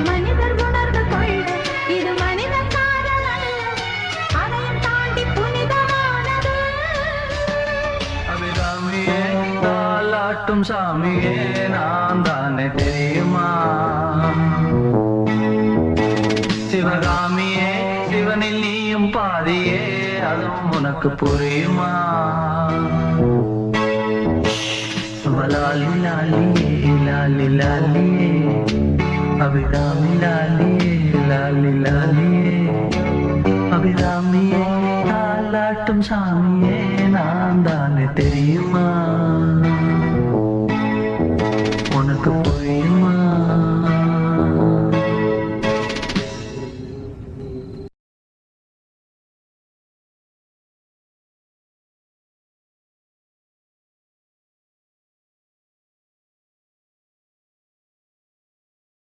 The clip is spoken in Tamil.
மனிதர் உணர்ந்து கொள்ள இது மனித காதல் அல்ல, அதையும் தாண்டி புனிதமானது. அபிராமியே தாலாட்டும் சாமியே நான் தானே தெரியுமா? சிவகாமியே சிவனில் நீயும் பாதியே அதுவும் உனக்கு புரியுமா? லாலி லாலியே லாலி லாலியே அபிராமி லாலியே லாலி லாலியே அபிராமியே தாலாட்டும் சாமி